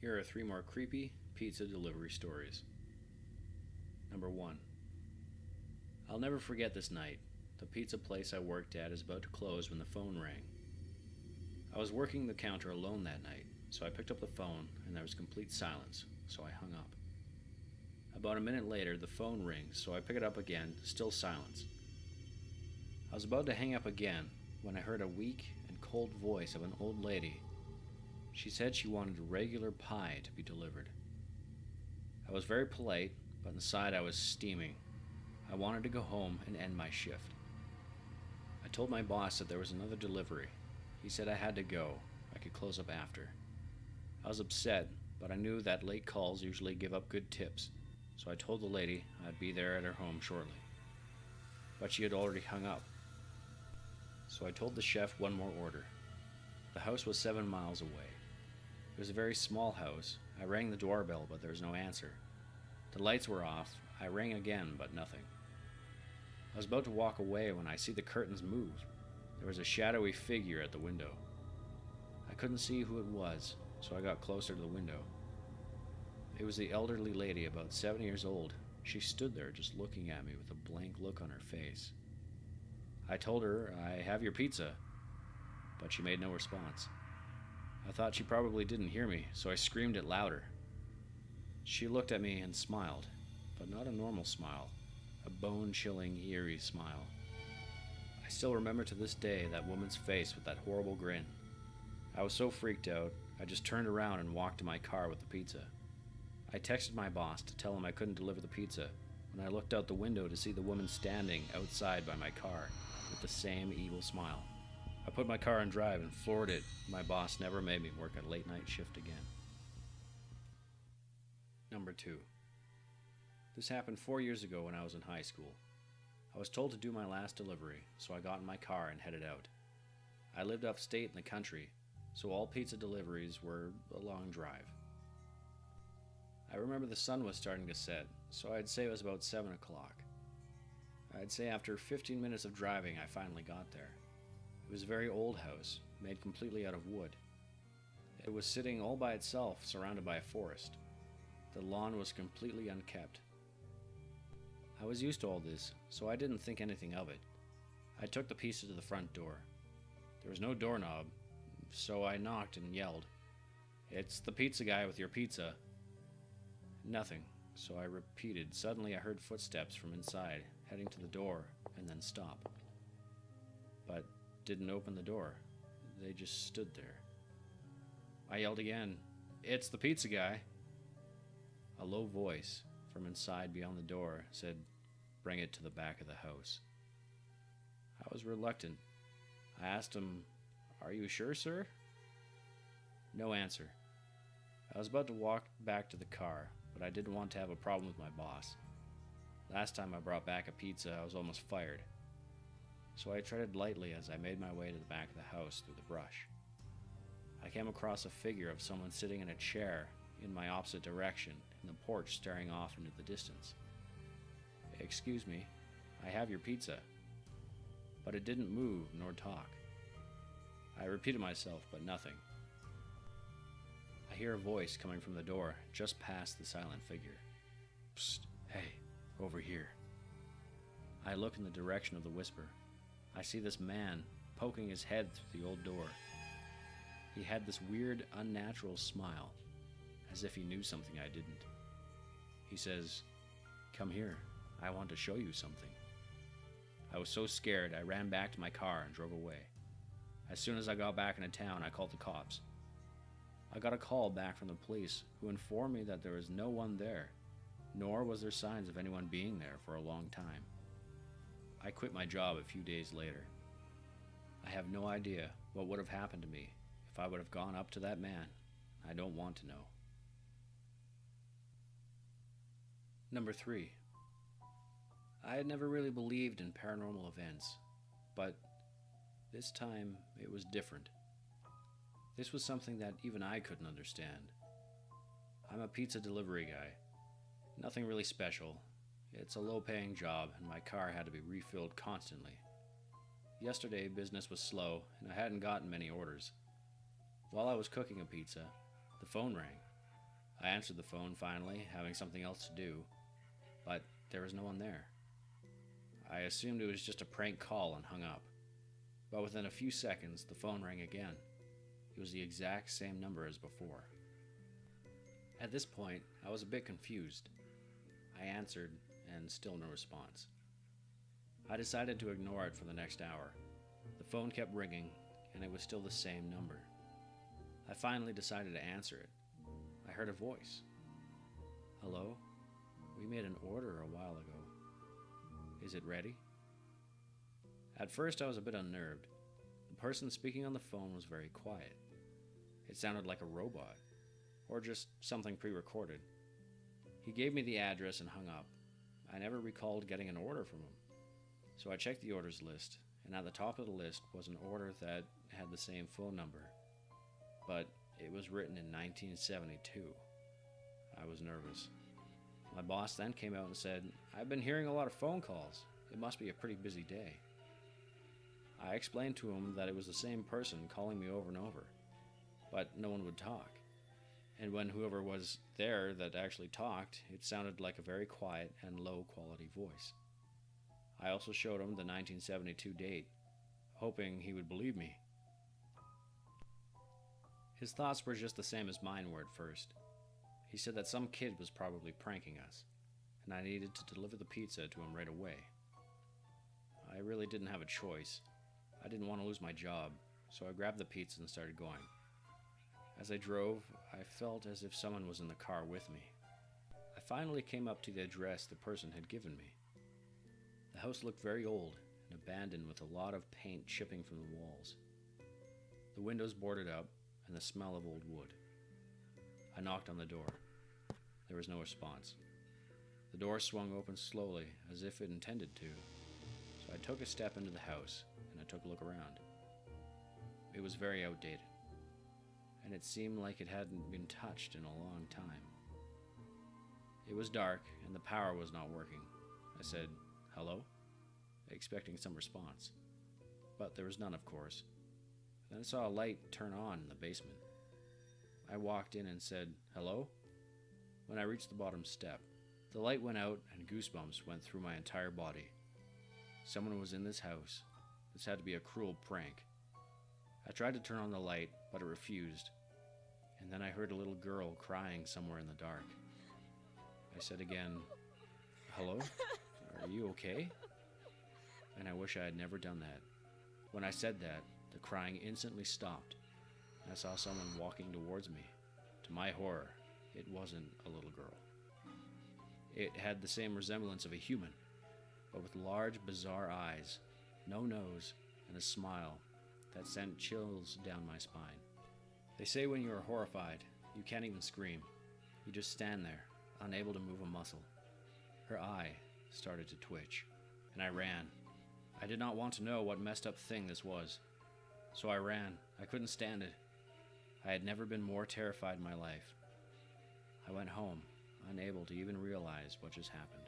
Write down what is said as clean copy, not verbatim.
Here are 3 more creepy pizza delivery stories. Number 1. I'll never forget this night. The pizza place I worked at is about to close when the phone rang. I was working the counter alone that night, so I picked up the phone and there was complete silence, so I hung up. About a minute later, the phone rings, so I pick it up again, still silence. I was about to hang up again when I heard a weak and cold voice of an old lady. She said she wanted a regular pie to be delivered. I was very polite, but inside I was steaming. I wanted to go home and end my shift. I told my boss that there was another delivery. He said I had to go. I could close up after. I was upset, but I knew that late calls usually give up good tips, so I told the lady I'd be there at her home shortly. But she had already hung up. So I told the chef one more order. The house was 7 miles away. It was a very small house. I rang the doorbell, but there was no answer. The lights were off. I rang again, but nothing. I was about to walk away when I see the curtains move. There was a shadowy figure at the window. I couldn't see who it was, so I got closer to the window. It was the elderly lady, about 70 years old. She stood there just looking at me with a blank look on her face. I told her, "I have your pizza," but she made no response. I thought she probably didn't hear me, so I screamed it louder. She looked at me and smiled, but not a normal smile, a bone-chilling, eerie smile. I still remember to this day that woman's face with that horrible grin. I was so freaked out, I just turned around and walked to my car with the pizza. I texted my boss to tell him I couldn't deliver the pizza when I looked out the window to see the woman standing outside by my car with the same evil smile. I put my car in drive and floored it. My boss never made me work a late night shift again. Number 2. This happened 4 years ago when I was in high school. I was told to do my last delivery, so I got in my car and headed out. I lived upstate in the country, so all pizza deliveries were a long drive. I remember the sun was starting to set, so I'd say it was about 7 o'clock. I'd say after 15 minutes of driving, I finally got there. It was a very old house, made completely out of wood. It was sitting all by itself, surrounded by a forest. The lawn was completely unkept. I was used to all this, so I didn't think anything of it. I took the pizza to the front door. There was no doorknob, so I knocked and yelled, "It's the pizza guy with your pizza." Nothing, so I repeated. Suddenly I heard footsteps from inside, heading to the door, and then stop. But didn't open the door. They just stood there. I yelled again, "It's the pizza guy." A low voice from inside beyond the door said, "Bring it to the back of the house." I was reluctant. I asked him, "Are you sure, sir?" No answer. I was about to walk back to the car, but I didn't want to have a problem with my boss. Last time I brought back a pizza, I was almost fired. So I treaded lightly as I made my way to the back of the house through the brush. I came across a figure of someone sitting in a chair in my opposite direction, in the porch staring off into the distance. "Excuse me, I have your pizza." But it didn't move nor talk. I repeated myself, but nothing. I hear a voice coming from the door, just past the silent figure. "Psst, hey, over here." I look in the direction of the whisper. I see this man poking his head through the old door. He had this weird, unnatural smile, as if he knew something I didn't. He says, "Come here, I want to show you something." I was so scared I ran back to my car and drove away. As soon as I got back into town, I called the cops. I got a call back from the police, who informed me that there was no one there, nor was there signs of anyone being there for a long time. I quit my job a few days later. I have no idea what would have happened to me if I would have gone up to that man. I don't want to know. Number 3. I had never really believed in paranormal events, but this time it was different. This was something that even I couldn't understand. I'm a pizza delivery guy. Nothing really special. It's a low-paying job, and my car had to be refilled constantly. Yesterday, business was slow, and I hadn't gotten many orders. While I was cooking a pizza, the phone rang. I answered the phone finally, having something else to do, but there was no one there. I assumed it was just a prank call and hung up, but within a few seconds the phone rang again. It was the exact same number as before. At this point, I was a bit confused. I answered, and still no response. I decided to ignore it for the next hour. The phone kept ringing, and it was still the same number. I finally decided to answer it. I heard a voice. "Hello? We made an order a while ago. Is it ready?" At first I was a bit unnerved. The person speaking on the phone was very quiet. It sounded like a robot, or just something pre-recorded. He gave me the address and hung up. I never recalled getting an order from him. So I checked the orders list, and at the top of the list was an order that had the same phone number, but it was written in 1972. I was nervous. My boss then came out and said, "I've been hearing a lot of phone calls. It must be a pretty busy day." I explained to him that it was the same person calling me over and over, but no one would talk. And when whoever was there that actually talked, it sounded like a very quiet and low-quality voice. I also showed him the 1972 date, hoping he would believe me. His thoughts were just the same as mine were at first. He said that some kid was probably pranking us, and I needed to deliver the pizza to him right away. I really didn't have a choice. I didn't want to lose my job, so I grabbed the pizza and started going. As I drove, I felt as if someone was in the car with me. I finally came up to the address the person had given me. The house looked very old and abandoned, with a lot of paint chipping from the walls. The windows boarded up, and the smell of old wood. I knocked on the door. There was no response. The door swung open slowly, as if it intended to, so I took a step into the house, and I took a look around. It was very outdated, and it seemed like it hadn't been touched in a long time. It was dark, and the power was not working. I said, "Hello?" expecting some response, but there was none, of course. Then I saw a light turn on in the basement. I walked in and said, "Hello?" When I reached the bottom step, the light went out and goosebumps went through my entire body. Someone was in this house. This had to be a cruel prank. I tried to turn on the light, but it refused, and then I heard a little girl crying somewhere in the dark. I said again, "Hello? Are you okay?" And I wish I had never done that. When I said that, the crying instantly stopped, and I saw someone walking towards me. To my horror, it wasn't a little girl. It had the same resemblance of a human, but with large, bizarre eyes, no nose, and a smile that sent chills down my spine. They say when you are horrified, you can't even scream. You just stand there, unable to move a muscle. Her eye started to twitch, and I ran. I did not want to know what messed up thing this was. So I ran. I couldn't stand it. I had never been more terrified in my life. I went home, unable to even realize what just happened.